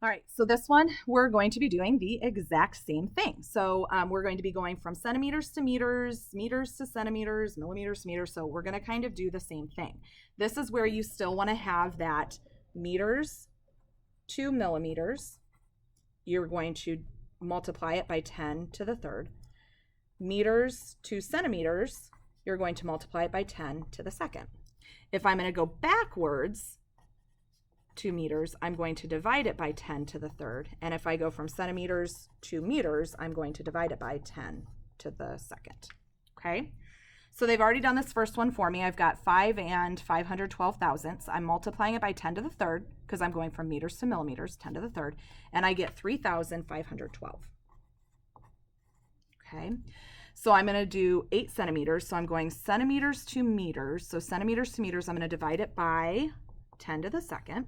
All right, so this one, we're going to be doing the exact same thing. So we're going to be going from centimeters to meters, meters to centimeters, millimeters to meters. So we're going to kind of do the same thing. This is where you still want to have that meters to millimeters. You're going to multiply it by 10 to the third. Meters to centimeters, you're going to multiply it by 10 to the second. If I'm going to go backwards, 2 meters, I'm going to divide it by 10 to the third. And if I go from centimeters to meters, I'm going to divide it by 10 to the second. Okay, so they've already done this first one for me. I've got 5 and 512 thousandths. I'm multiplying it by 10 to the third because I'm going from meters to millimeters, 10 to the third, and I get 3,512. Okay, so I'm going to do 8 centimeters. So I'm going centimeters to meters. So centimeters to meters, I'm going to divide it by 10 to the second.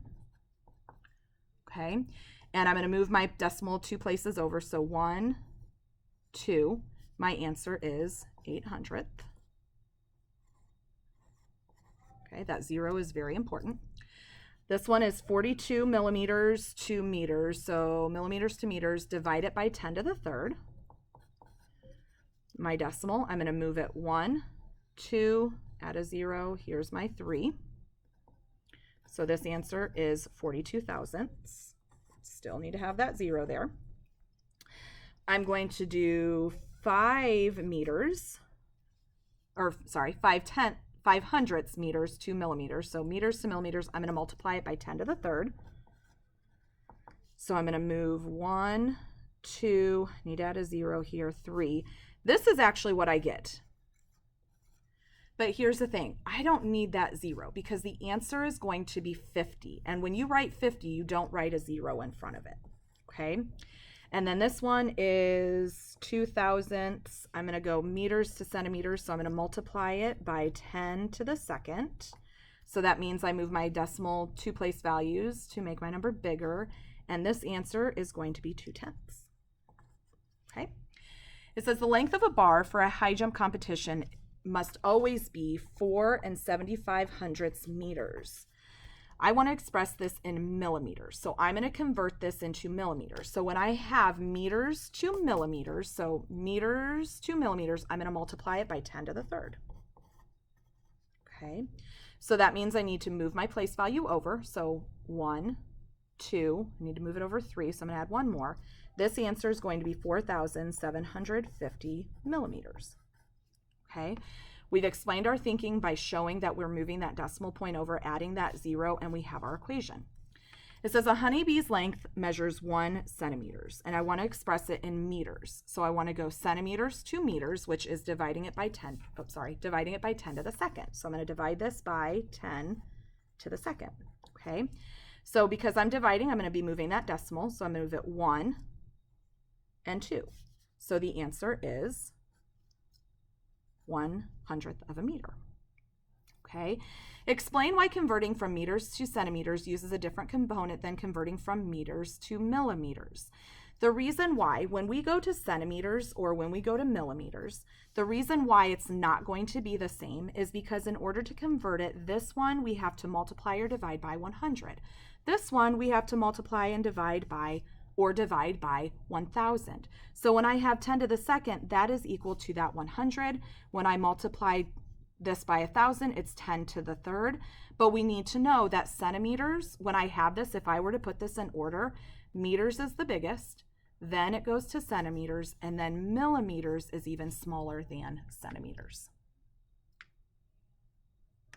Okay, and I'm going to move my decimal 2 places over. So 1, 2, my answer is 800th. Okay, that 0 is very important. This one is 42 millimeters to meters. So millimeters to meters, divide it by 10 to the third. My decimal, I'm going to move it 1, 2, add a 0. Here's my 3. So this answer is 42 thousandths. Still need to have that 0 there. I'm going to do 5 meters, or sorry, 5 hundredths meters to millimeters. So meters to millimeters, I'm going to multiply it by 10 to the third. So I'm going to move 1, 2, need to add a 0 here, 3. This is actually what I get. But here's the thing, I don't need that 0 because the answer is going to be 50. And when you write 50, you don't write a 0 in front of it, okay? And then this one is 2 thousandths. I'm going to go meters to centimeters, so I'm going to multiply it by 10 to the second. So that means I move my decimal 2 place values to make my number bigger, and this answer is going to be 2/10. Okay? It says the length of a bar for a high jump competition must always be 4 7/75 meters. I want to express this in millimeters, so I'm going to convert this into millimeters. So when I have meters to millimeters, so meters to millimeters, I'm going to multiply it by 10 to the third. Okay, so that means I need to move my place value over. So 1, 2, I need to move it over 3, so I'm going to add 1 more. This answer is going to be 4,750 millimeters. Okay, we've explained our thinking by showing that we're moving that decimal point over, adding that 0, and we have our equation. It says a honeybee's length measures 1 centimeters, and I want to express it in meters. So I want to go centimeters to meters, which is dividing it by 10. Dividing it by 10 to the second. So I'm going to divide this by 10 to the second. Okay, so because I'm dividing, I'm going to be moving that decimal. So I'm going to move it 1 and 2. So the answer is 1/100th of a meter. Okay, explain why converting from meters to centimeters uses a different component than converting from meters to millimeters. The reason why, when we go to centimeters or when we go to millimeters, the reason why it's not going to be the same is because in order to convert it, this one we have to multiply or divide by 100. This one we have to multiply and divide by 1,000. So when I have 10 to the second, that is equal to that 100. When I multiply this by 1,000, it's 10 to the third. But we need to know that centimeters, when I have this, if I were to put this in order, meters is the biggest, then it goes to centimeters, and then millimeters is even smaller than centimeters.